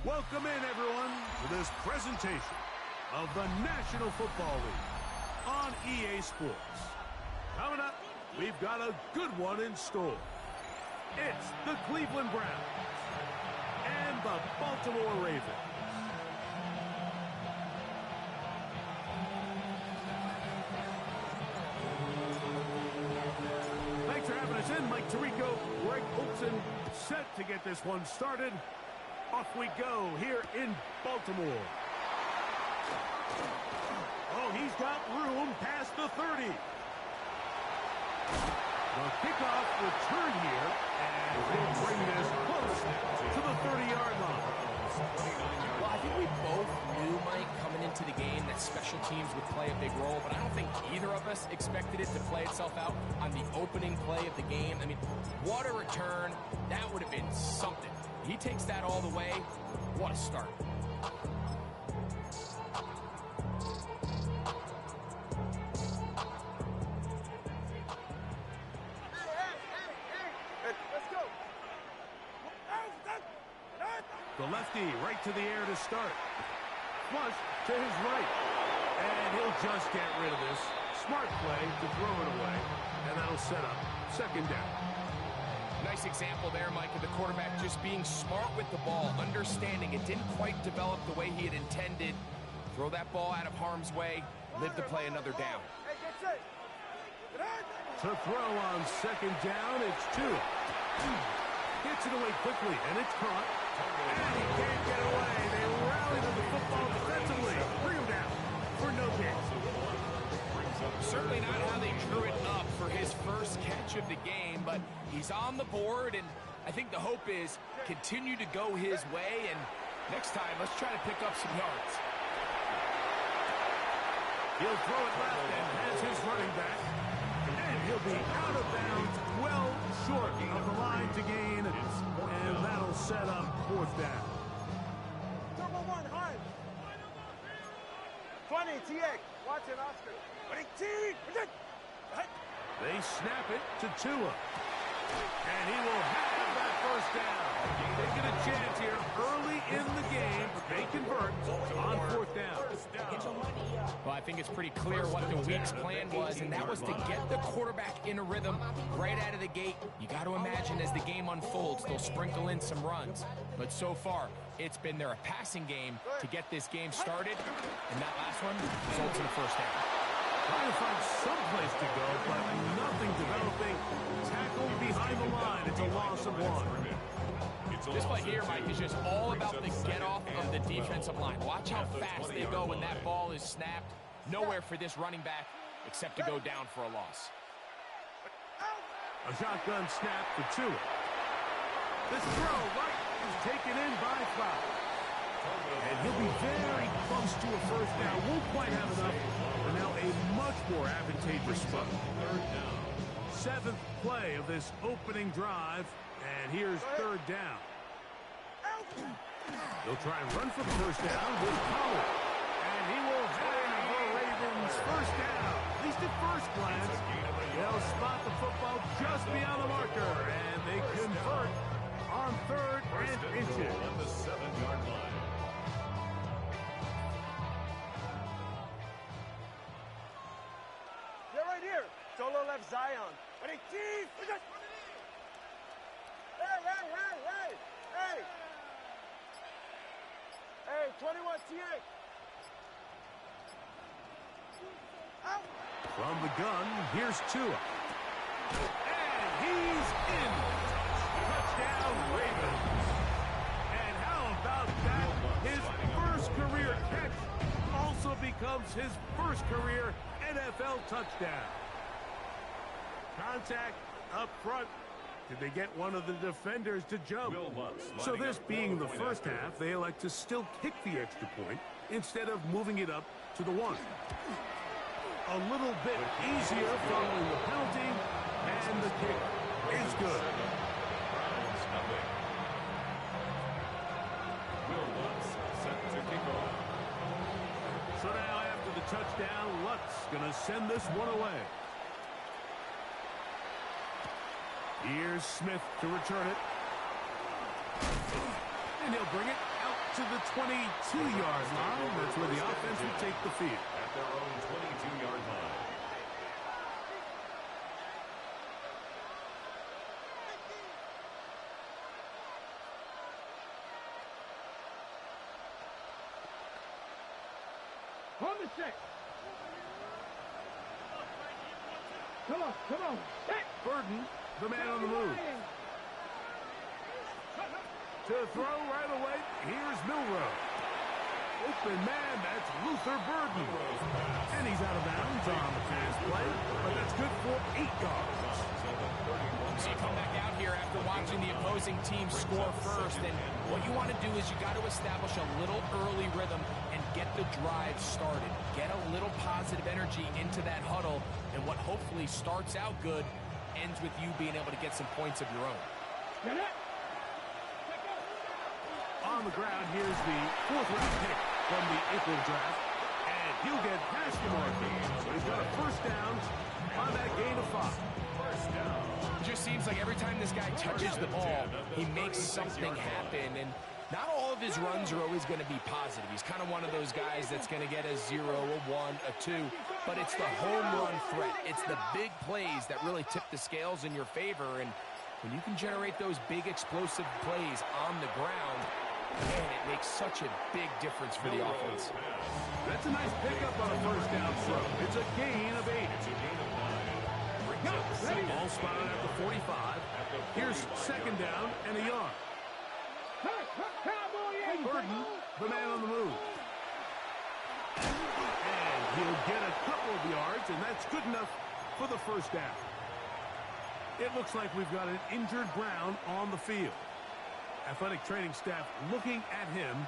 Welcome in, everyone, to this presentation of the National Football League on EA Sports. Coming up, we've got a good one in store. It's the Cleveland Browns and the Baltimore Ravens. Thanks for having us in. Mike Tirico, Greg Olsen, set to get this one started. Off we go here in Baltimore. Oh, he's got room past the 30. The kickoff return here, and they'll bring this close to the 30-yard line. Well, I think we both knew, Mike, coming into the game that special teams would play a big role, but I don't think either of us expected it to play itself out on the opening play of the game. I mean, what a return. That would have been something. He takes that all the way. What a start. The lefty right to the air to start. Flush to his right. And he'll just get rid of this. Smart play to throw it away. And that'll set up second down. Nice example there, Mike, of the quarterback just being smart with the ball, understanding it didn't quite develop the way he had intended. Throw that ball out of harm's way, live to play another down. To throw on second down, it's Tua. Gets it away quickly, and it's caught. And he can't get away. They rally to the football defensively. Bring him down for no gain. Certainly not how they drew it up for his first catch of the game, but he's on the board, and I think the hope is continue to go his way, and next time, let's try to pick up some yards. He'll throw it left and has his running back. And he'll be out of bounds, well short of the line to gain, and that'll set up fourth down. Turbo 1, hard. 20, TX. Watch it, Oscar. 20, They snap it to Tua. And he will have that first down. Taking a chance here early in the game. They convert on fourth down. Well, I think it's pretty clear what the week's plan was, and that was to get the quarterback in a rhythm right out of the gate. You got to imagine as the game unfolds, they'll sprinkle in some runs. But so far, it's been their passing game to get this game started, and that last one results in a first down. Trying to find some place to go, but nothing developing. Tackled behind the line. It's a loss of one. This play here, Mike, is just all about the get-off of the defensive line. Watch how fast they go when that ball is snapped. Nowhere for this running back except to go down for a loss. A shotgun snap for Tua. This throw right is taken in by Fowl. And he'll be very close to a first down. Won't quite have enough, but now a much more advantageous spot. Seventh play of this opening drive, and here's third down. They'll try and run for the first down with Pollard. And he will have the Ravens first down. At least at first glance. They'll spot the football just beyond the marker, and they convert on third and inches. On the 7-yard line. They're right here. Solo left Zion. Hey, Chief! Hey! Hey, 21 TX. Out! From the gun, here's Tua. And he's in. Touchdown, Ravens. And how about that? His first career catch also becomes his first career NFL touchdown. Contact up front. Did they get one of the defenders to jump? So this being the first half, they elect to still kick the extra point instead of moving it up to the one. A little bit easier following the penalty, and the kick is good. So now after the touchdown, Lutz gonna send this one away. Here's Smith to return it. And he'll bring it out to the 22-yard line. That's where the offense will take the field. At their own 22-yard line. On the six. Come on, come on. Hit. Burden, the man on the move. To throw right away, here's Milroe. Open man, that's Luther Burden. And he's out of bounds on the pass play, but that's good for 8 yards. So you come back out here after watching the opposing team score first, and what you want to do is you got to establish a little early rhythm and get the drive started. Get a little positive energy into that huddle, and what hopefully starts out good ends with you being able to get some points of your own. Get it. On the ground, here's the 4th-round pick from the April draft, and he'll get past the marker. So he's got a first down on that gain of 5. First down. It just seems like every time this guy touches the ball, he makes something happen, and not all of his runs are always going to be positive. He's kind of one of those guys that's going to get a 0, a 1, a 2, but it's the home run threat. It's the big plays that really tip the scales in your favor, and when you can generate those big explosive plays on the ground, man, it makes such a big difference for the offense. That's a nice pickup on a first down throw. It's a gain of 8. Ball spotted at the 45. Here's second down and a yard. Burden, the man on the move. And he'll get a couple of yards, and that's good enough for the first down. It looks like we've got an injured Brown on the field. Athletic training staff looking at him,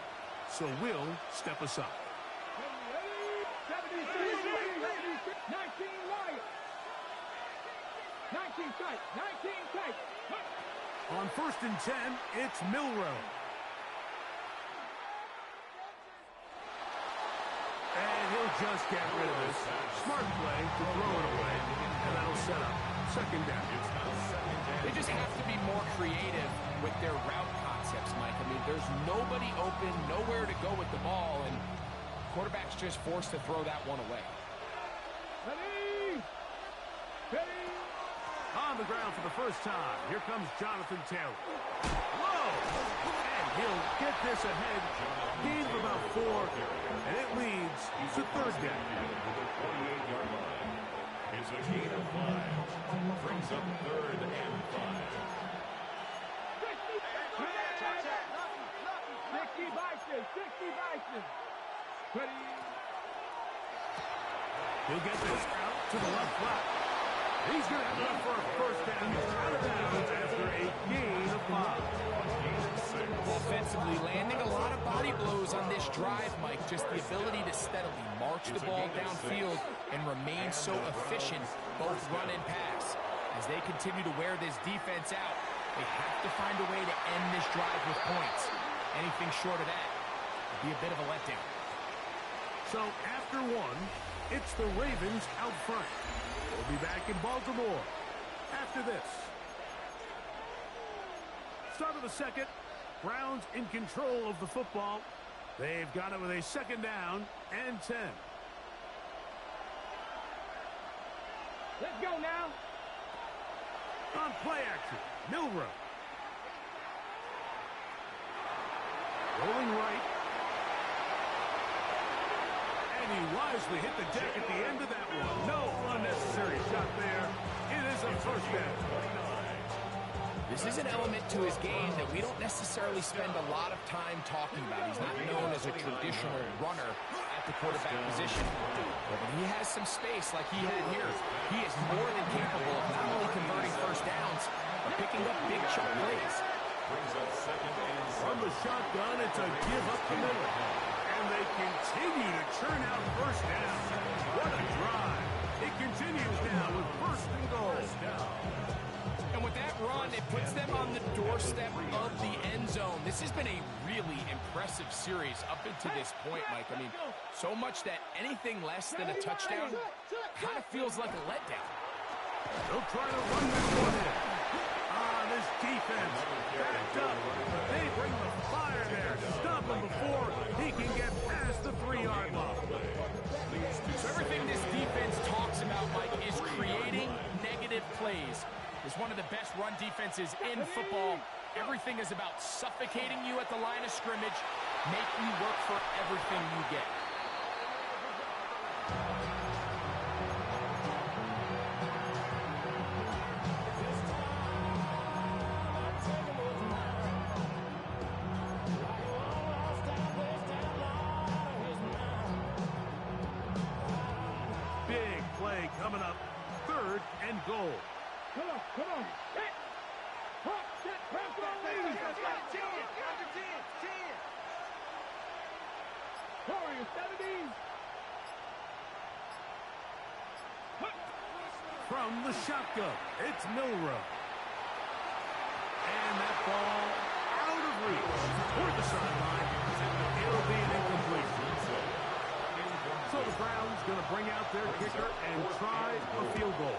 so we'll step aside. 19 tight, 19 tight. On 1st and 10, it's Milroe. And he'll just get rid of this. Smart play to throw it away, and that'll set up second down. They just have to be more creative with their route concepts, Mike. I mean, there's nobody open, nowhere to go with the ball, and quarterback's just forced to throw that one away. Ready? Ready? On the ground for the first time, here comes Jonathan Taylor. Whoa! And he'll get this ahead. Gain of about 4, and it leads to third down. The 28-yard line is a gain of 5. Brings up 3rd and 5. 60 Bison. Ready? He'll get this out to the left flat. He's going to have enough for a first down. He's out of bounds after a gain of 5. Offensively, landing a lot of body blows on this drive, Mike. Just the ability to steadily march the ball downfield and remain so efficient, both run and pass. As they continue to wear this defense out, they have to find a way to end this drive with points. Anything short of that would be a bit of a letdown. So after 1, it's the Ravens out front. We'll be back in Baltimore after this. Start of the second. Browns in control of the football. They've got it with a second down and 10. Let's go now. On play action, Milroe. Rolling right. And he wisely hit the deck at the end of that one. No unnecessary shot there. It is a first down. This is an element to his game that we don't necessarily spend a lot of time talking about. He's not known as a traditional runner at the quarterback position. But when he has some space like he had here, he is more than capable of not only converting first downs, but picking up big chunk plays. From the shotgun, it's a give up the middle. And they continue to churn out first down. What a drive. It continues now with first and goal. And with that run, it puts them on the doorstep of the end zone. This has been a really impressive series up until this point, Mike. I mean, so much that anything less than a touchdown kind of feels like a letdown. They'll try to run this one in. This defense backed up. They bring the 5 fire there. Stop him before he can get past the 3-yard line. So everything this defense talks about, Mike, is creating negative plays. It's one of the best run defenses in football. Everything is about suffocating you at the line of scrimmage, make you work for everything you get. Big play coming up. 3rd and goal. Come on, come on. Hit. Hop, set, press on lead. Warriors, 70. From the shotgun, it's Milroe. And that ball out of reach toward the sideline. It'll be an incompletion. So the Browns going to bring out their kicker and try a field goal.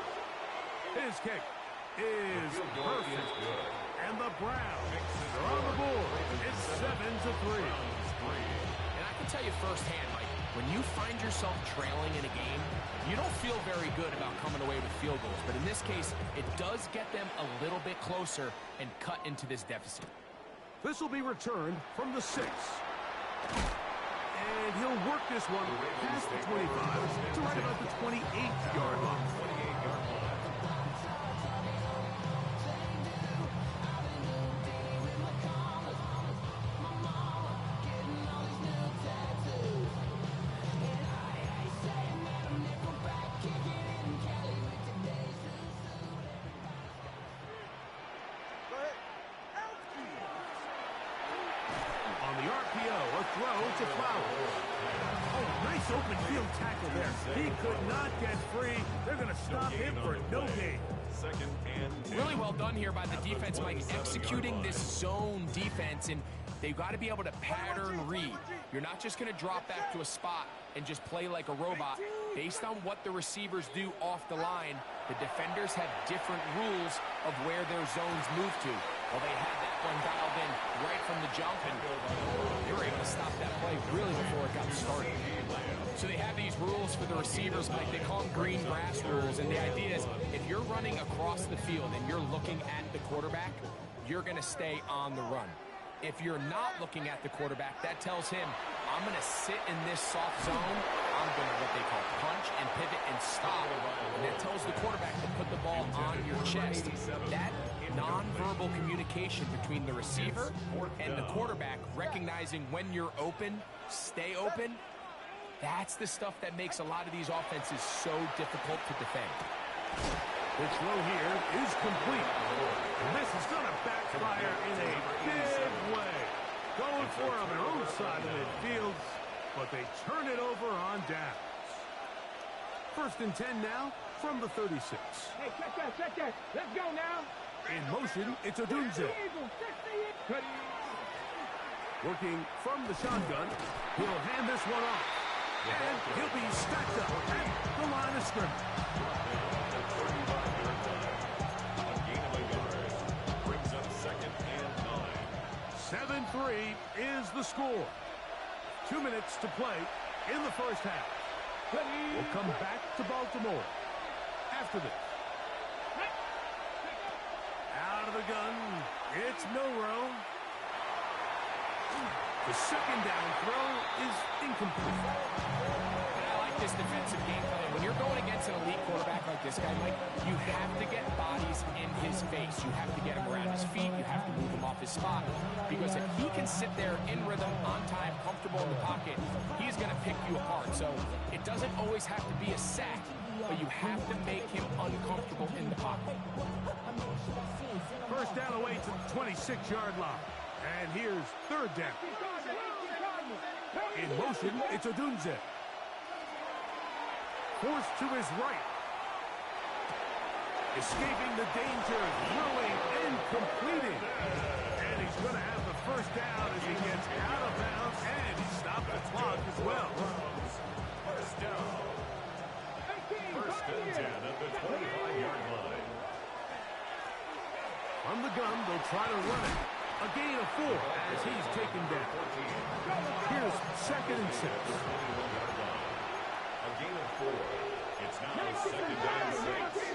His kick is perfect. And the Browns are on the board. It's 7-3. And I can tell you firsthand, Mike, when you find yourself trailing in a game, you don't feel very good about coming away with field goals. But in this case, it does get them a little bit closer and cut into this deficit. This will be returned from the 6. And he'll work this one past the 25 to right about the 28-yard line. On the RPO, a throw to Flowers. Oh, nice open field tackle there. He could not get free. They're going to stop him for no gain. 2nd and 10. Really well done here by the defense, Mike, executing this zone defense, and they've got to be able to pattern read. You're not just going to drop back to a spot and just play like a robot. Based on what the receivers do off the line, the defenders have different rules of where their zones move to. Well, they had that one dialed in right from the jump, and they were able to stop that play really before it got started. So they have these rules for the receivers, Mike. They call them green grass rules, and the idea is if you're running across the field and you're looking at the quarterback, you're going to stay on the run. If you're not looking at the quarterback, that tells him, I'm going to sit in this soft zone. I'm going to what they call punch and pivot and stop. And that tells the quarterback to put the ball on your chest. That nonverbal communication between the receiver and the quarterback, recognizing when you're open, stay open, that's the stuff that makes a lot of these offenses so difficult to defend. The throw here is complete. And this is going to backfire in a big way. Going for it on their own side of midfield, but they turn it over on downs. 1st and 10 now from the 36. Hey, check that. Let's go now. In motion, it's Odunze. Working from the shotgun, he'll hand this one off. And he'll be stacked up at the line of scrimmage. A gain of a yard. Brings up 2nd and 9. 7-3 is the score. 2 minutes to play in the first half. We'll come back to Baltimore after this. Out of the gun, it's Milroe. The 2nd down throw is incomplete. And I like this defensive game plan. When you're going against an elite quarterback like this guy, Mike, you have to get bodies in his face. You have to get him around his feet. You have to move him off his spot. Because if he can sit there in rhythm, on time, comfortable in the pocket, he's going to pick you apart. So it doesn't always have to be a sack, but you have to make him uncomfortable in the pocket. First down away to the 26-yard line. And here's 3rd down. In motion, it's Odunze. Forced to his right. Escaping the danger, throwing and completing. And he's going to have the 1st down as he gets out of bounds, and he stopped the clock as well. 1st down. 1st and 10 at the 25-yard line. From the gun, they'll try to run it. A gain of 4 as he's taken down. Here's 2nd and 6. A gain of 4. It's now 2nd and 6.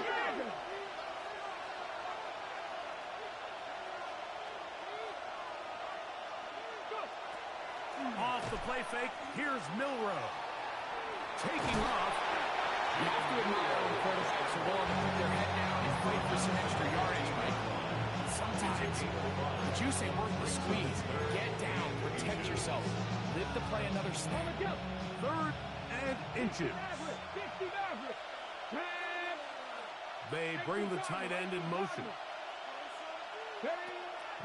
Off the play fake, here's Milroe. Taking off. You have to admire when quarterbacks are willing to put their head down and fight for some extra yardage, Mike. Sometimes, the juice ain't worth the squeeze. Get down, protect yourself. Live to play another snap. 3rd and inches. They bring the tight end in motion.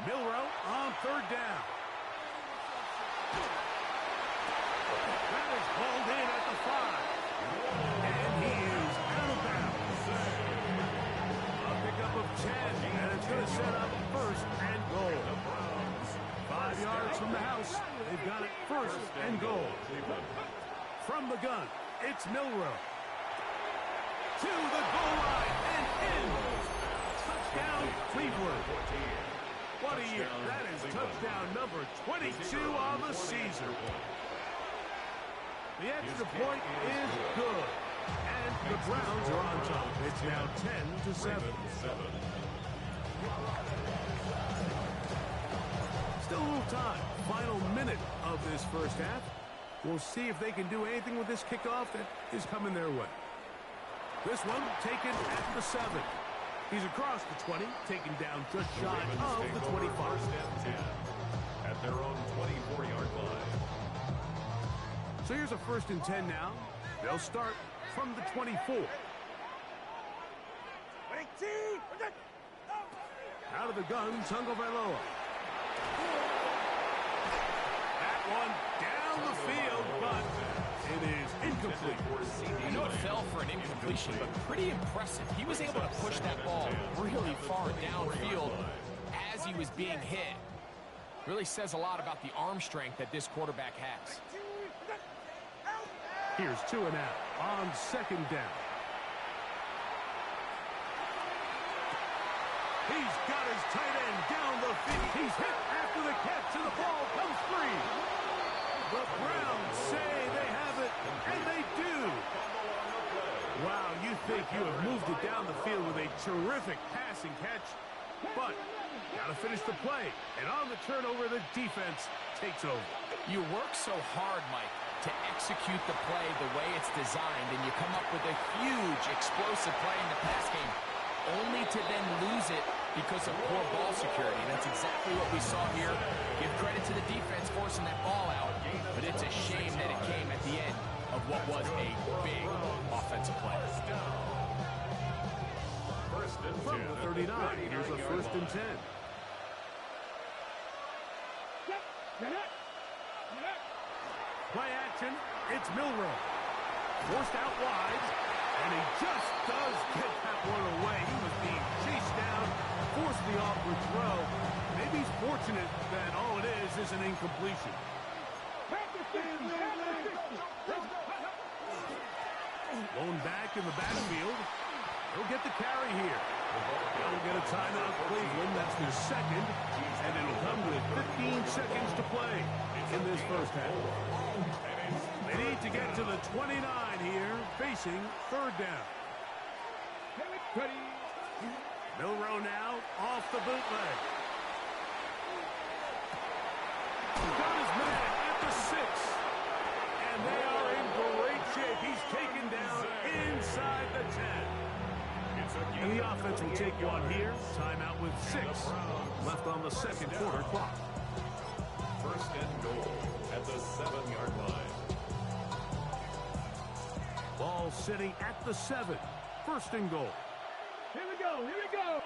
Milroe on 3rd down. That is hauled in at the 5. And he is out of bounds. A pickup of 10, and it's going to set up 1st and goal. 5 yards from the house. They've got it 1st and goal. From the gun, it's Milroe. To the goal line and in. Touchdown, Cleveland. What a year. That is touchdown number 22 on the season. The extra point is good. And the Browns are on top. It's now 10-7. Still a little time. Final minute of this first half. We'll see if they can do anything with this kickoff that is coming their way. This one taken at the 7. He's across the 20, taken down just shy of the 25. At their own 24-yard line. So here's a 1st and 10 now. They'll start from the 24. Out of the gun, Tagovailoa. That one down the field, but it is incomplete. I know it fell for an incompletion, but pretty impressive. He was able to push that ball really far downfield as he was being hit. Really says a lot about the arm strength that this quarterback has. Here's 2 and out on 2nd down. He's got his tight end down the field. He's hit after the catch, and the ball comes free. The Browns say they have it, and they do. Wow, you think you have moved it down the field with a terrific passing catch, but got to finish the play. And on the turnover, the defense takes over. You work so hard, Mike, to execute the play the way it's designed, and you come up with a huge, explosive play in the pass game, only to then lose it because of poor ball security. That's exactly what we saw here. Give credit to the defense forcing that ball out, but it's a shame that it came at the end of what was a big offensive play. From the 39, here's a 1st and 10. Play action, it's Milroe. Forced out wide, and he just does get that one away. He was being chased down, forced the awkward throw. Maybe he's fortunate that all it is an incompletion. Going back in the backfield. He'll get the carry here. They'll get a timeout, Cleveland. That's their 2nd, and it'll come with 15 seconds to play in this first half. They need to get to the 29 here, facing 3rd down. Milroe now off the bootleg. Got his man at the 6. And they are in great shape. He's taken down inside the 10. And the offense will take one here. Timeout with 6 left on the 2nd quarter clock. 1st and goal at the 7-yard line. Ball sitting at the 7. 1st and goal. Here we go. Go.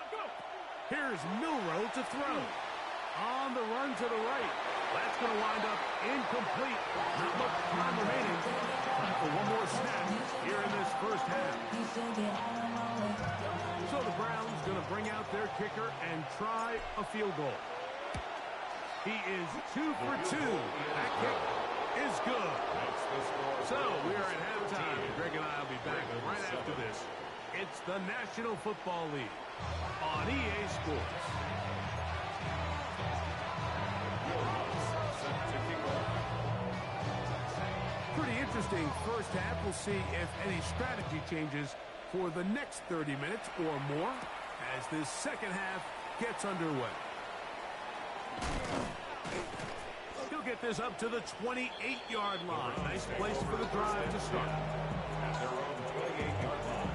Here's Milroe to throw. On the run to the right. That's going to wind up incomplete. Not much time remaining. Time for one more snap here in this first half. So the Browns going to bring out their kicker and try a field goal. He is 2 for 2. That kick is good. So we are at halftime. Greg and I will be back right after this. It's the National Football League on EA Sports. interesting first half. We'll see if any strategy changes for the next 30 minutes or more as this second half gets underway. He'll get this up to the 28-yard line. Nice place for the drive to start. At their own 28-yard line.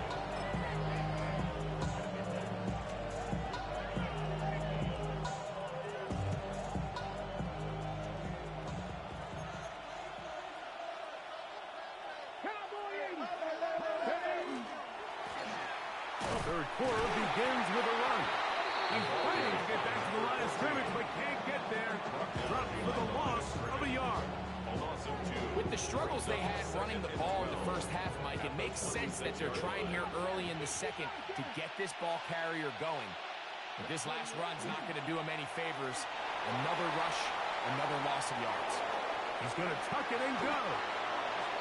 Third quarter begins with a run. He's fighting to get back to the line of scrimmage, but can't get there. Dropped for the loss of a yard. With the struggles they had running the ball in the first half, Mike, it makes sense that they're trying here early in the second to get this ball carrier going. But this last run's not going to do him any favors. Another rush, another loss of yards. He's going to tuck it and go.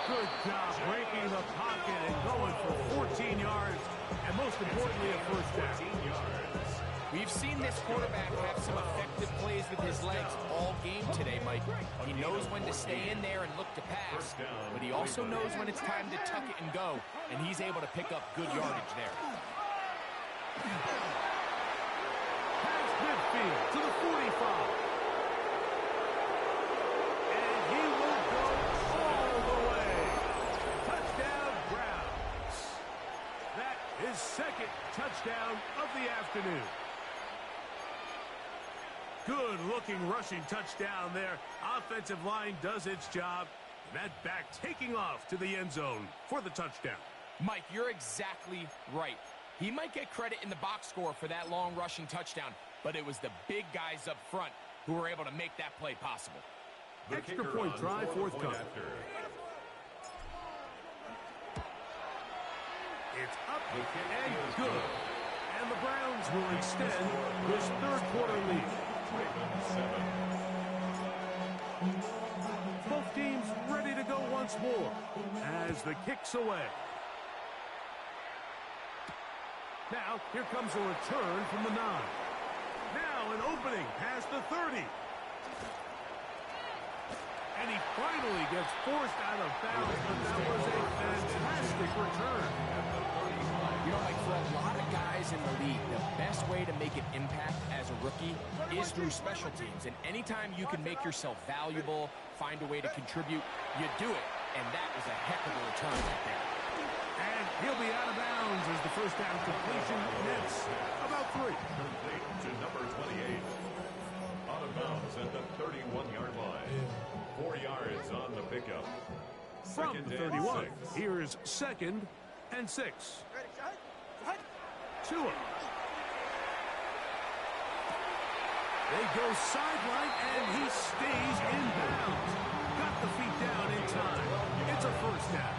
Good job breaking the pocket and going for 14 yards, and most importantly, a first down. We've seen this quarterback have some effective plays with his legs all game today, Mike. He knows when to stay in there and look to pass, but he also knows when it's time to tuck it and go, and he's able to pick up good yardage there. Pass midfield to the 45. And he will go all the way. Touchdown, Browns. That is second touchdown of the afternoon. Good-looking rushing touchdown there. Offensive line does its job. And that back taking off to the end zone for the touchdown. Mike, you're exactly right. He might get credit in the box score for that long rushing touchdown, but it was the big guys up front who were able to make that play possible. Extra point try, forthcoming. It's up and good. And the Browns will extend this third quarter lead. Both teams ready to go once more as the kick's away. Now, here comes a return from the 9. Now an opening past the 30. And he finally gets forced out of bounds, but that was a fantastic return. You know, like, for a lot of guys in the league, the best way to make an impact as a rookie is through special teams. And anytime you can make yourself valuable, find a way to contribute, you do it. And that was a heck of a return right there. And he'll be out of bounds as the first down completion nets about 3. Complete to number 28. Out of bounds at the 31-yard line. 4 yards on the pickup. From the 31, here's 2nd and 6. Tua. They go sideline, and he stays in bounds. Got the feet down in time. It's a first down.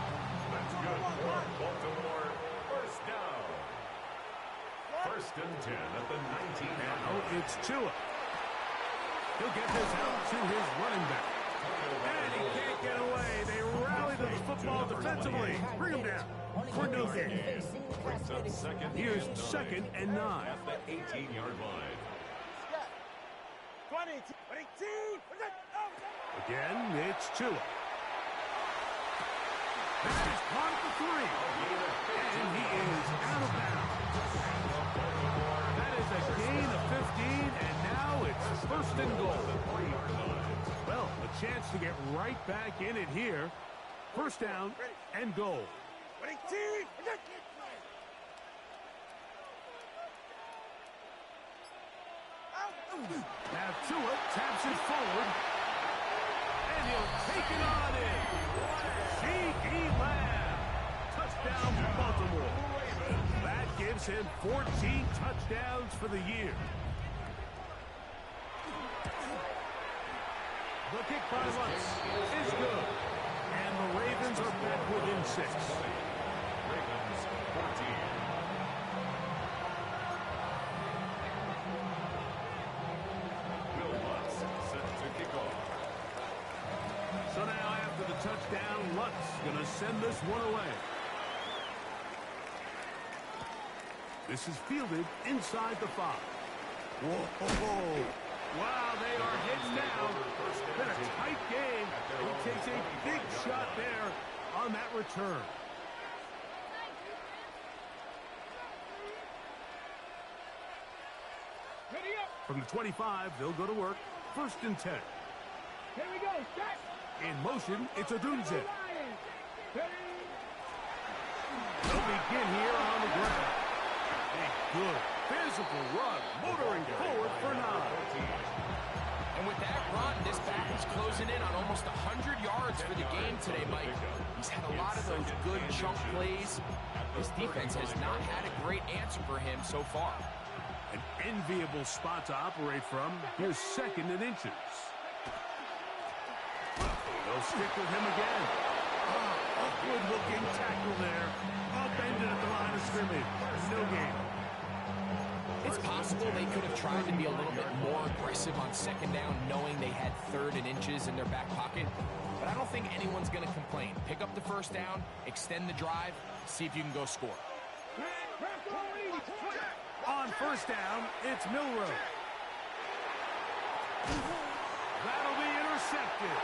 That's good for Baltimore. First down. 1st and 10 at the 19-yard line. Now it's Tua. He'll get this out to his running back. And he can't get away. They rally to the football defensively. Bring him down for no gain. Here's 2nd and 9. At the 18-yard line. Again, it's Tua. That is caught at the 3. And he is out of bounds. That is a gain of 15, and now it's 1st and goal. Well, a chance to get right back in it here. First down and goal. Now Tua taps it forward, and he'll take it on in. C.D. Lamb. Touchdown, Baltimore. That gives him 14 touchdowns for the year. The kick by Lutz is good. And the Ravens are back within 6. Ravens 14. Will Lutz set to kick off. So now after the touchdown, Lutz going to send this one away. This is fielded inside the 5. Whoa. Wow, they are hitting now. Been a tight game. He takes a big shot there on that return. From the 25, they'll go to work. 1st and 10. Here we go. Set. In motion, it's Odunze. They'll begin here on the ground. A good physical run, motoring forward for 9. And with that run, this back is closing in on almost 100 yards for the game today, Mike. He's had a lot of those good chunk plays. This defense has not had a great answer for him so far. An enviable spot to operate from. Here's 2nd and inches. They'll stick with him again. Upward-looking tackle there. Upended at the line of scrimmage. No gain. It's possible they could have tried to be a little bit more aggressive on 2nd down, knowing they had 3rd and inches in their back pocket. But I don't think anyone's going to complain. Pick up the 1st down, extend the drive, see if you can go score. On 1st down, it's Milroe. That'll be intercepted.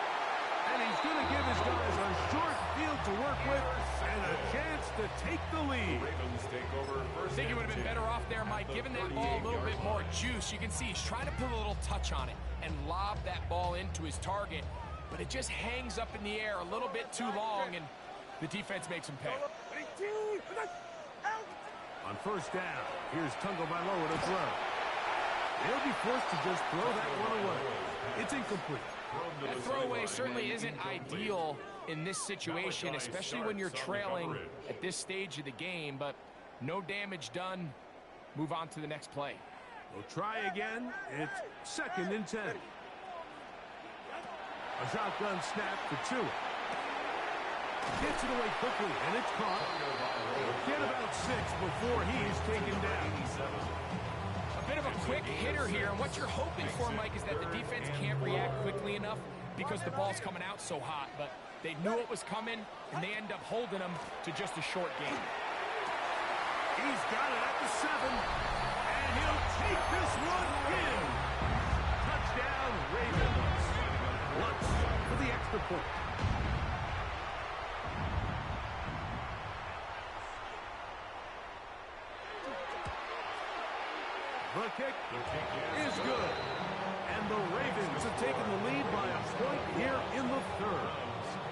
And he's going to give his guys a short field to work with and a chance to take the lead. Ravens take over. I think he would have been better off there, Mike, giving that ball a little bit more juice. You can see he's trying to put a little touch on it and lob that ball into his target, but it just hangs up in the air a little bit too long, and the defense makes him pay. On 1st down, here's Tungo Vailoa to throw. He'll be forced to just throw that one away. It's incomplete. That throwaway certainly isn't ideal in this situation, especially when you're trailing at this stage of the game, but no damage done. Move on to the next play. We'll try again. It's 2nd and 10. A shotgun snap for 2. Gets it away quickly, and it's caught. Get about 6 before he's taken down. A bit of a quick hitter here, and what you're hoping for, Mike, is that the defense can't react quickly enough because the ball's coming out so hot, but they knew it was coming, and they end up holding them to just a short game. He's got it at the 7, and he'll take this one in. Touchdown, Ravens. Lutz for the extra point. The kick is good. And the Ravens have taken the lead by a point here in the 3rd.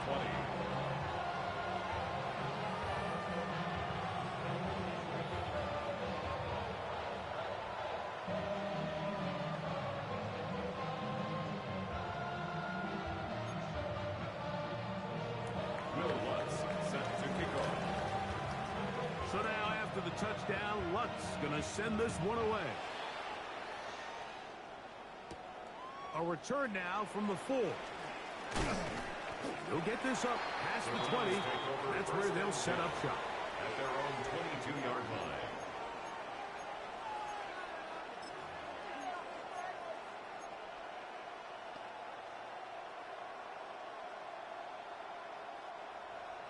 20. Will Lutz set to kick off. So now after the touchdown, Lutz going to send this one away. A return now from the 4. They'll get this up past the 20. That's where they'll set up shop. At their own 22-yard line.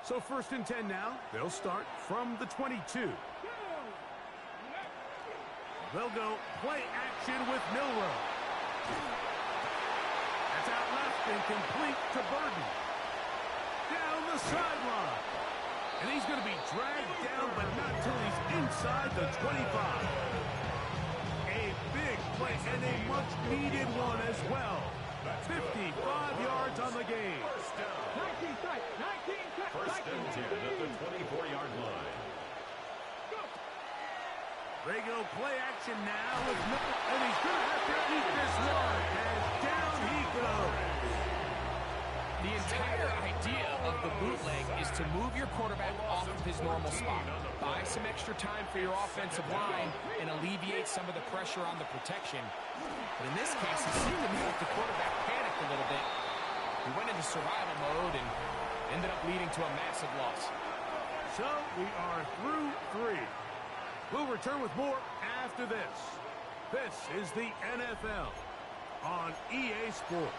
So 1st and 10 now. They'll start from the 22. They'll go play action with Milroe. That's out left and complete to Burden. Down the sideline. And he's going to be dragged down, but not till he's inside the 25. A big play and a much-needed one as well. 55 yards on the game. First down. 19 tight. 19 tight. 1st and 10 at the 24-yard line. They go play action now with and he's going to have to eat this one as down he goes. The entire idea of the bootleg is to move your quarterback off of his normal spot, buy some extra time for your offensive line, and alleviate some of the pressure on the protection. But in this case, it seemed to me like the quarterback panicked a little bit. He went into survival mode and ended up leading to a massive loss. So we are through 3. We'll return with more after this. This is the NFL on EA Sports.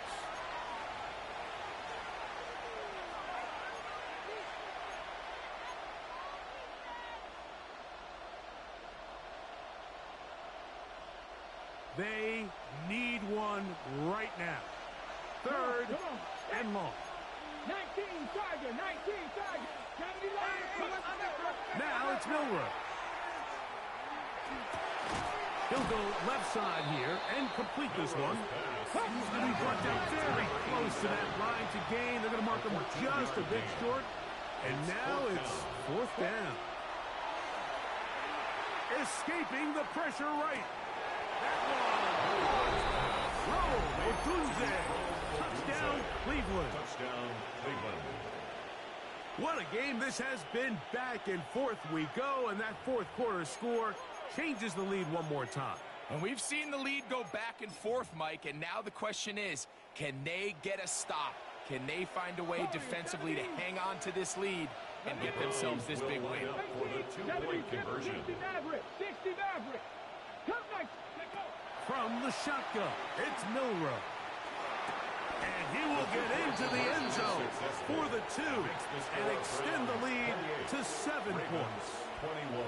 They need one right now. 3rd and long. 19 Tiger, 19 Tiger. Now it's Milroe. He'll go left side here and complete this one. He's going to be brought down very close to that line to gain. They're going to mark him just a bit short. And now it's 4th down. Escaping the pressure right. That one. Roll. Otunze. Touchdown, Cleveland. Touchdown, Cleveland. What a game this has been. Back and forth we go, and that 4th quarter score changes the lead one more time. And we've seen the lead go back and forth, Mike, and now the question is, can they get a stop? Can they find a way defensively to hang on to this lead and get themselves this big win? For the 2-point conversion. 60 Maverick. Come next. From the shotgun, it's Milroe. And he will get into the end zone for the 2 and extend the lead to 7 points. 21.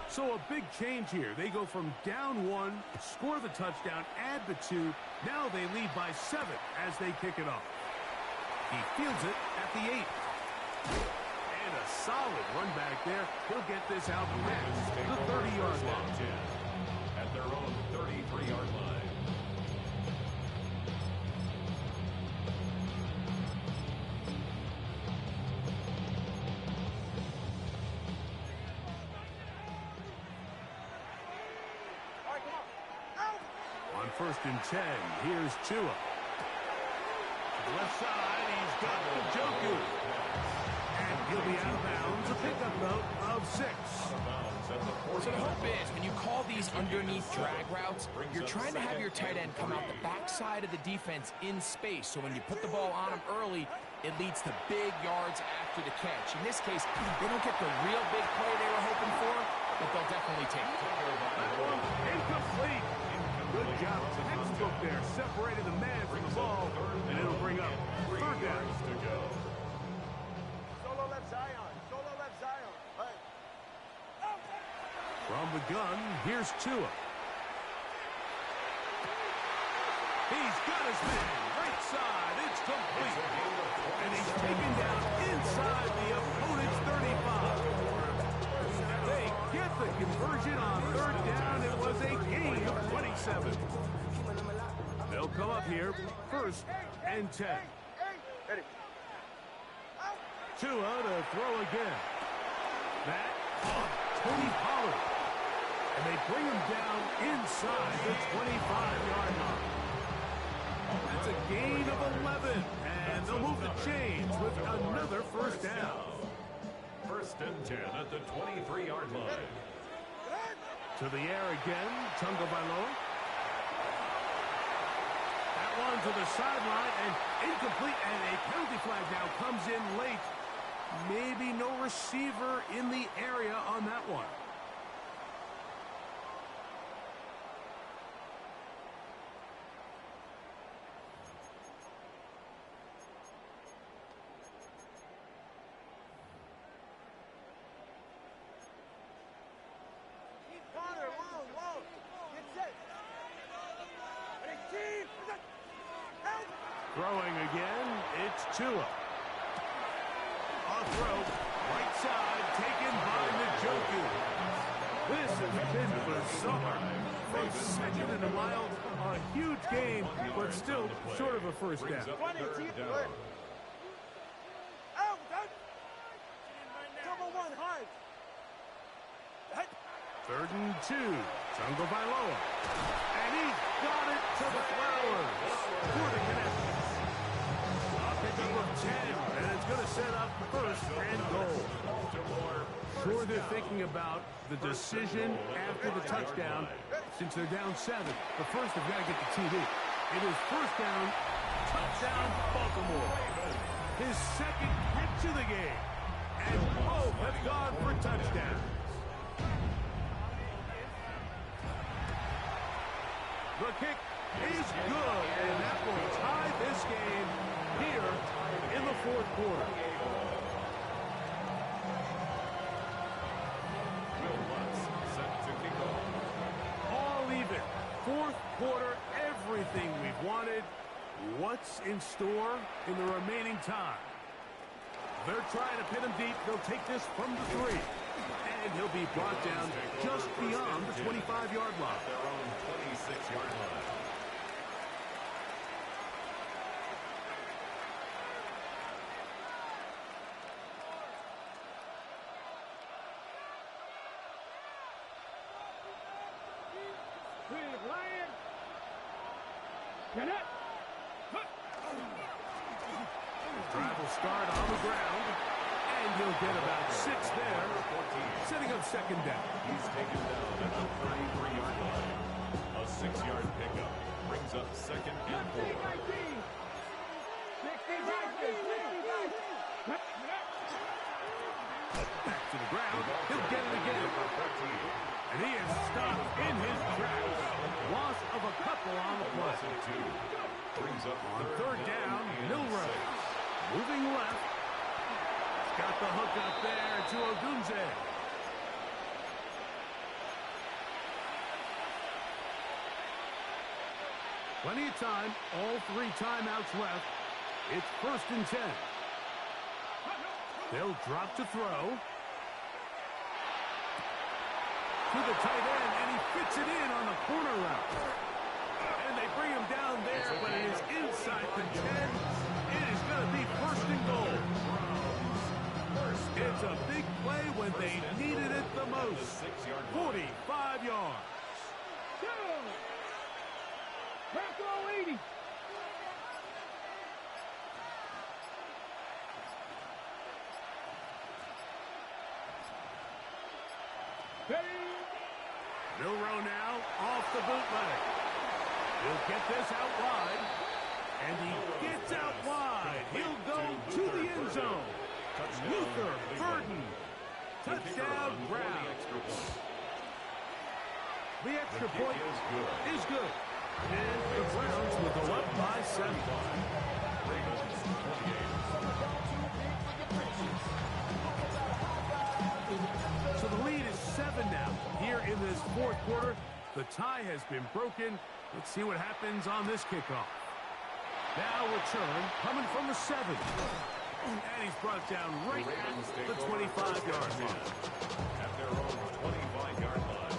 So a big change here. They go from down 1, score the touchdown, add the 2. Now they lead by 7 as they kick it off. He fields it at the 8. And a solid run back there. He'll get this out past the 30-yard line. At their own 33-yard line. On 1st and 10, here's Tua. To the left side, he's got Njoku. And he'll be out of bounds. A pickup note of 6. So the hope is, when you call these underneath drag routes, you're trying to have your tight end come out the backside of the defense in space. So when you put the ball on him early, it leads to big yards after the catch. In this case, they don't get the real big play they were hoping for, but they'll definitely take it. That one incomplete. Good job. Textbook there. Separated the man from the ball, and it'll bring up 3rd down. To go. Solo left Zion. Hey. From the gun, here's Tua. He's got his man. Right side. It's complete. And he's taken down inside the opponent's 35. They get the conversion on 3rd down. It was a gain of 27. They'll come up here, 1st and 10. Tua to throw again. That Tony Pollard. And they bring him down inside the 25-yard line. That's a gain of 11. And they'll move the chains with another 1st down. 1st and 10 at the 23-yard line. To the air again, Tagovailoa. That one to the sideline and incomplete, and a penalty flag now comes in late. Maybe no receiver in the area on that one. Throwing again, it's Tua. On throw, right side, taken by Njoku. This has been bizarre. Both 2nd and a mile, a huge game, but still short of a 1st down. 3rd down. Third and 2, Tagovailoa. And he's got it to the Flowers for the connection. Pickup of 10, and it's going to set up 1st and goal. Sure, they're thinking about the decision after the touchdown since they're down 7. But first, they've got to get the TD. It is 1st down, touchdown, Baltimore. His 2nd catch of the game. And both have gone for touchdowns. The kick is good, and that will tie this game here in the 4th quarter. Will Lutz set to kick off. All even. 4th quarter, everything What's in store in the remaining time? They're trying to pin him deep. They'll take this from the 3. And he'll be brought down just beyond the 25-yard line. Their own 26-yard line. Lion. Get it. Drive will start on the ground, and he'll get about 6 there, setting up second down. He's taken down at the 33-yard line. A 6-yard pickup brings up second and 4. Back to the ground. He'll get it again. And he is stopped in his tracks. Loss of a couple on the play. Brings up On third down, Milroe. Moving left. He's got the hook up there to Odunze. Plenty of time. All 3 timeouts left. It's 1st and 10. They'll drop to throw. To the tight end, and he fits it in on the corner route. And they bring him down there, but it is inside the 10. It is going to be 1st and goal. It's a big play when they needed it the most. 45 yards. Bravo 80. Milroe now off the bootleg. He'll get this out wide. And he gets out wide. He'll go to the end zone. Luther Burden. Touchdown, Browns. The extra point is good. And the Browns will go up by 7. So the lead is 7 now. Here in this 4th quarter, the tie has been broken. Let's see what happens on this kickoff. Now return coming from the 7. And he's brought down right at the 25-yard line. At their own 25-yard line.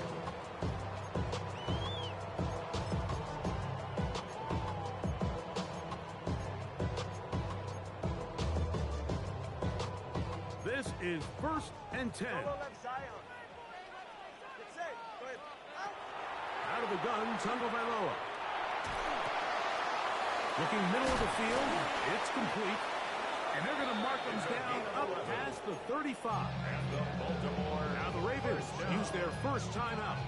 This is 1st and 10. Solo left Zion. Get set. Go ahead. Out of the gun, Tagovailoa. Looking middle of the field, it's complete. And they're going to mark them down up past the 35. Now the Ravens use their first timeout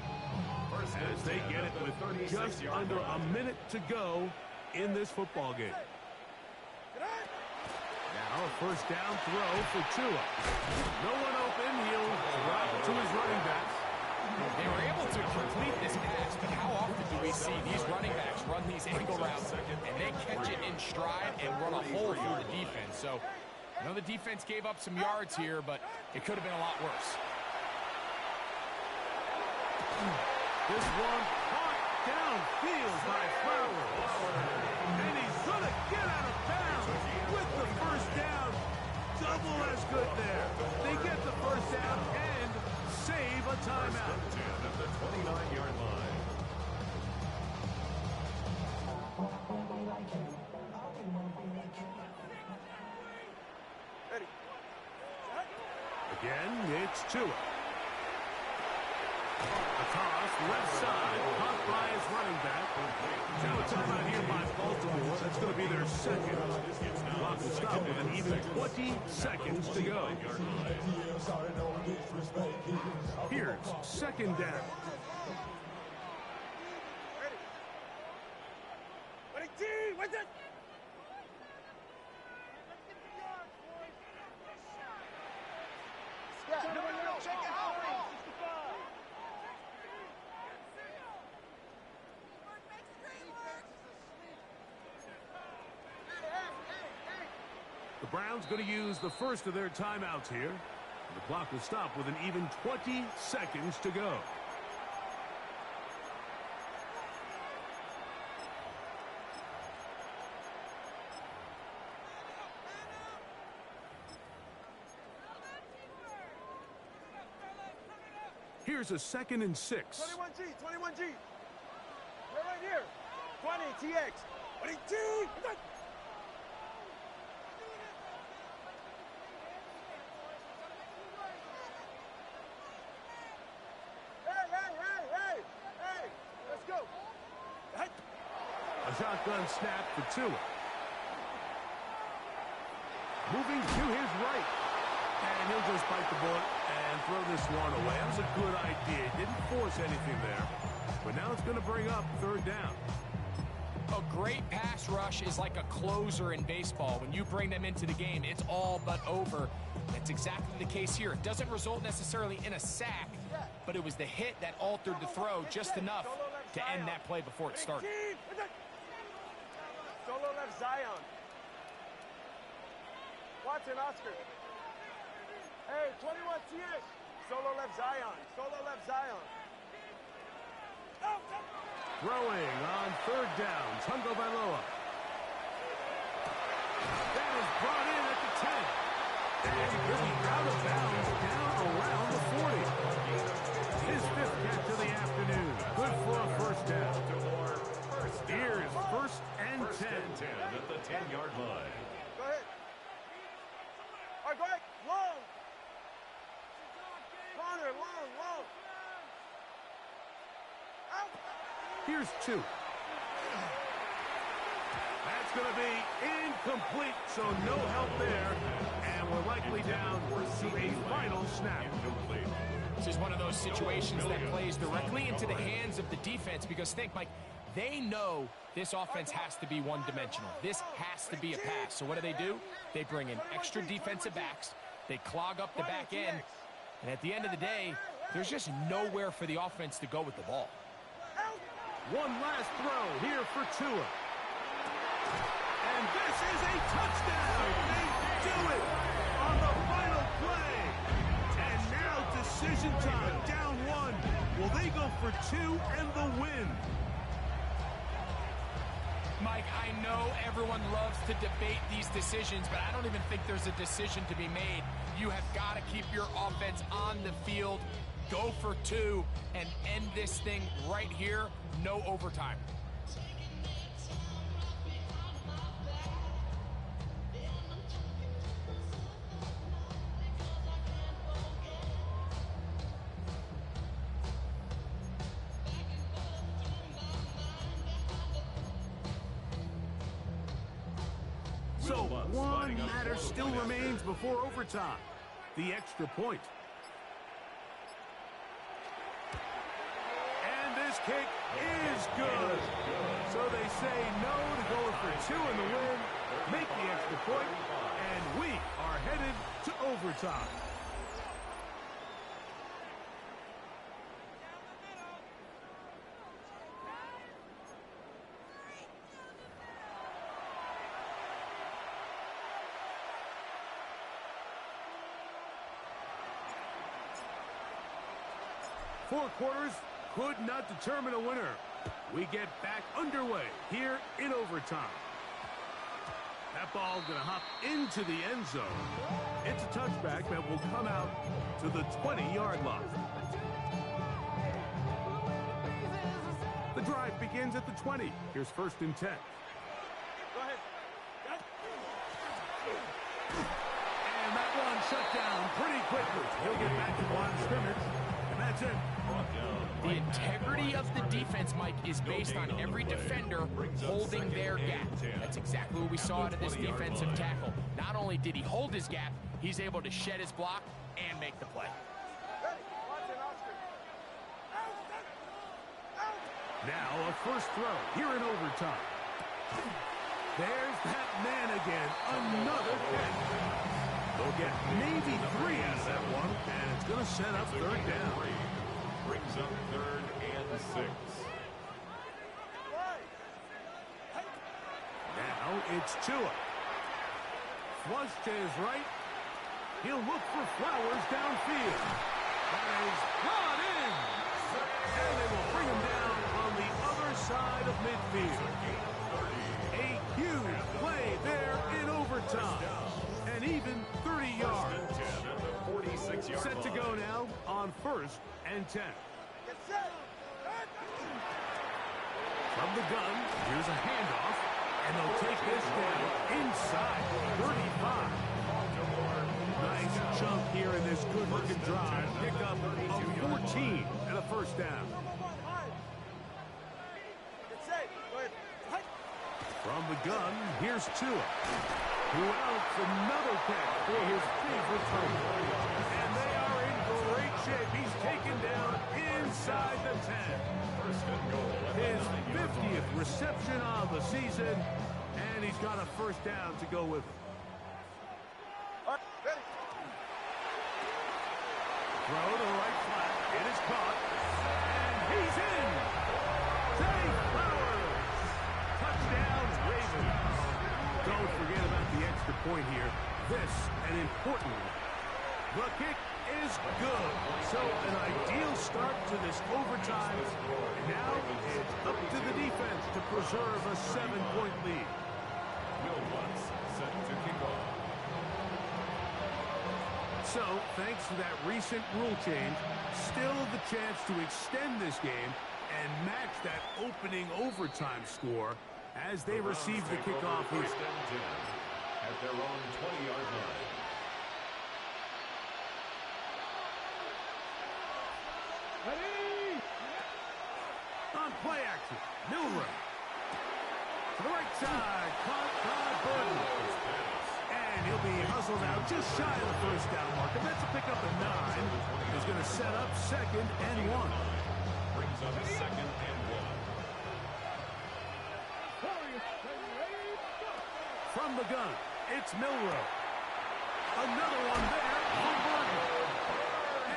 as they get it with just under a minute to go in this football game. Now a first down throw for Tua. No one open. He'll drop it to his running back. They were able to complete this pass, but how often do we see these running backs run these angle routes and they catch it in stride and run a hole through the defense? So, I know the defense gave up some yards here, but it could have been a lot worse. This one caught downfield by Flowers. And he's going to get out of bounds with the first down. Double as good there. They get the first down and save a timeout. At the 29-yard line. Ready. Again, it's Tua. A toss, left side, caught by his running back. Now a timeout here by Baltimore. That's going to be their second. Clock will stop with an even 20 seconds to go. Here's second down. Ready. Ready, T. What's it? No, check it out. The Browns going to use the first of their timeouts here. The clock will stop with an even 20 seconds to go. Here's a 2nd and 6. 21G, 21G. You're right here. 20, TX. 22. Hey, let's go. Hey. A shotgun snap for Tua. Moving to his right. And he'll just bite the bullet and throw this one away. That was a good idea. Didn't force anything there. But now it's going to bring up 3rd down. A great pass rush is like a closer in baseball. When you bring them into the game, it's all but over. That's exactly the case here. It doesn't result necessarily in a sack, but it was the hit that altered the throw just enough to end that play before it started. Solo left Zion. Watson, Oscar. Hey, 21 TX. Solo left Zion. Solo left Zion. Throwing on 3rd down, Tungo Bailoa. That is brought in at the 10. And he'll be out of bounds down around the 40. His 5th catch of the afternoon. Good for a 1st down. Here's 1st and 10. At the 10-yard line. Go ahead. All right, go ahead. Long. Corner, long. Out. Here's 2. That's going to be incomplete, so no help there. And we're likely down to a final snap. This is one of those situations that plays directly into the hands of the defense because think, Mike, they know this offense has to be one-dimensional. This has to be a pass. So what do? They bring in extra defensive backs. They clog up the back end. And at the end of the day, there's just nowhere for the offense to go with the ball. One last throw here for Tua. And this is a touchdown. They do it on the final play. And now decision time, down 1. Will they go for 2 and the win? Mike, I know everyone loves to debate these decisions, but I don't even think there's a decision to be made. You have got to keep your offense on the field, go for 2, and end this thing right here. No overtime. So one matter still remains before overtime. The extra point. And this kick is good. So they say no to going for 2 in the win, make the extra point, and we are headed to overtime. Four quarters could not determine a winner. We get back underway here in overtime. That ball going to hop into the end zone. It's a touchback that will come out to the 20-yard line. The drive begins at the 20. Here's 1st and 10. Go ahead. And that one shut down pretty quickly. He'll get back to line of scrimmage, and that's it. The integrity of the defense, Mike, is based on every defender holding their gap. That's exactly what we saw out of this defensive tackle. Not only did he hold his gap, he's able to shed his block and make the play. Now a first throw here in overtime. There's that man again. Another catch. They'll get maybe 3 out of that one, and it's going to set up 3rd down. Brings up 3rd and 6. Now it's Tua. Flush to his right. He'll look for Flowers downfield. That is brought in. And they will bring him down on the other side of midfield. A huge play there in overtime. And even 30 yards. Set Set to go now on first and 10. Get set. From the gun, here's a handoff, and they'll take this down inside 35. Nice chunk here in this good-looking drive. Pick up a 14 and a first down. Get set. Go ahead. Hike. From the gun, here's Tua, who outs another catch for his favorite target. And they are in great shape. He's taken down inside the 10. His 50th reception of the season, and he's got a first down to go with it. All right, ready. Throw to the right flat. It is caught. And he's in. Zay Flowers. Touchdown, Ravens. Don't forget about the extra point here. This, an important one. The kick is good. So an ideal start to this overtime. Now it's up to the defense to preserve a 7-point lead. Will Lutz set to kick off. So, thanks to that recent rule change, still the chance to extend this game and match that opening overtime score as they receive the kickoff here. First and 10 at their own 20-yard line. Ready? On play action, Milroe. To the right side, caught by Burton. And he'll be hustled out just shy of the first down marker. That's a pickup of 9. He's going to set up second and 1. Brings up second and 1. From the gun, it's Milroe. Another one there for Burton.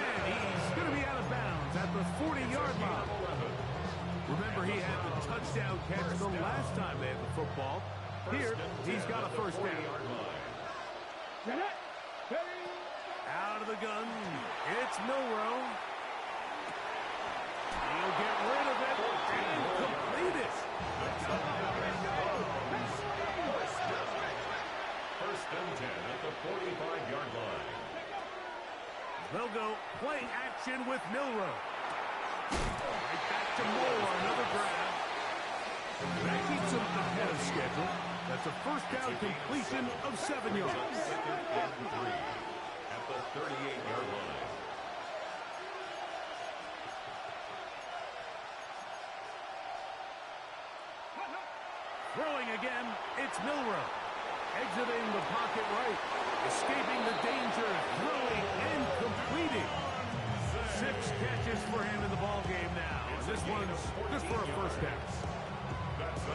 And he's going to be out of bounds at the 40-yard line. Remember, he had the touchdown catch the last time they had the football. Here, he's got a first down. Out of the gun, it's Milroe. He'll get rid of it and complete it. First and 10 at the 45-yard line. They'll go play action with Milroe. Right back to Moore, another grab. That keeps him ahead of schedule. That's a first down completion of 7 yards. Second and 3 at the 38-yard line. Throwing again, it's Milroe. Exiting the pocket right. Escaping the danger, throwing and completing. 6 catches for him in the ballgame now. And this one's just for a first down.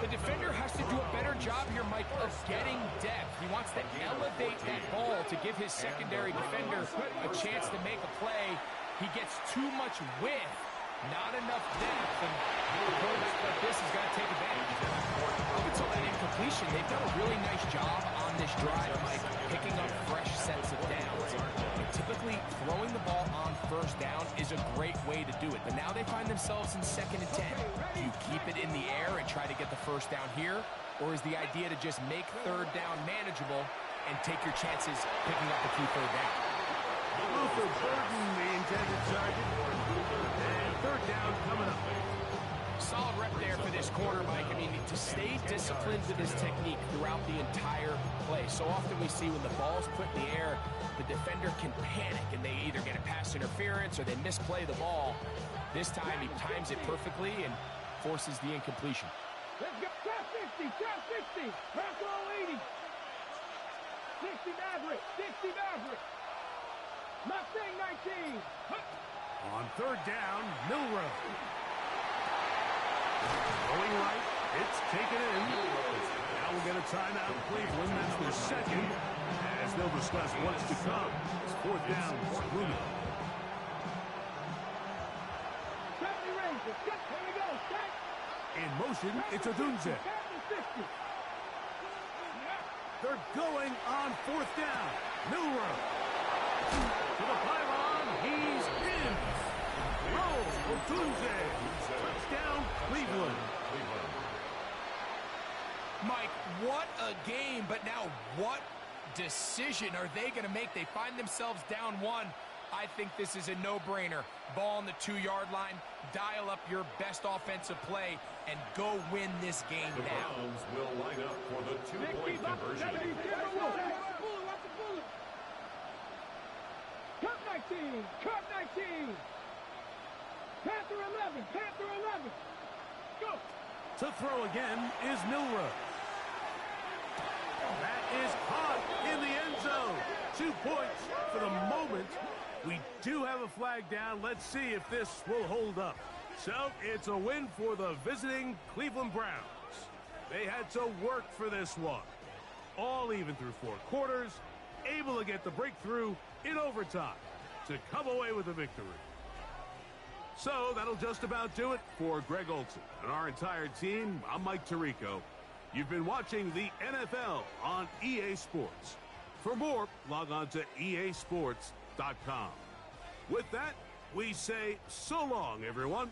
The defender has to do a better job here, Mike, of getting depth. He wants to elevate that ball to give his secondary defender a chance to make a play. He gets too much width, not enough depth, and a quarterback like this has got to take advantage. Up until that incompletion, they've done a really nice job on this drive, Mike, picking up fresh sets of downs. And typically, throwing the ball on first down is a great way to do it. But now they find themselves in second and 10. Do you keep it in the air and try to get the first down here? Or is the idea to just make third down manageable and take your chances picking up a key third down? Luther Burden, the intended target. And third down coming up. Solid rep there for this corner, Mike. I mean, to stay disciplined with his technique throughout the entire play. So often we see when the ball's put in the air, the defender can panic and they either get a pass interference or they misplay the ball. This time he times it perfectly and forces the incompletion. Let's go. Top 60, top 60. Pass all 80. 60 Maverick, 60 Maverick. Mustang 19. On third down, Milroe. Going right, it's taken in. Now we'll get a timeout in Cleveland. That's their second, as they'll discuss what's to come. It's fourth down, Rooney. 70 Rangers. Here we go. Set. In motion, it's Odunze. They're going on fourth down. Milroe. To the pylon, he's in. Odunze. Touchdown, Cleveland. Mike, what a game, but now what decision are they going to make? They find themselves down 1. I think this is a no-brainer. Ball on the 2-yard line, dial up your best offensive play, and go win this game The now. Browns will line up for the two-point conversion. Cut 19, cut 19. Panther 11, Panther 11. Go. To throw again is Milroe. That is hot in the end zone. 2 points for the moment. We do have a flag down. Let's see if this will hold up. So it's a win for the visiting Cleveland Browns. They had to work for this one. All even through 4 quarters, able to get the breakthrough in overtime to come away with a victory. So that'll just about do it for Greg Olsen and our entire team. I'm Mike Tirico. You've been watching the NFL on EA Sports. For more, log on to easports.com. With that, we say so long, everyone.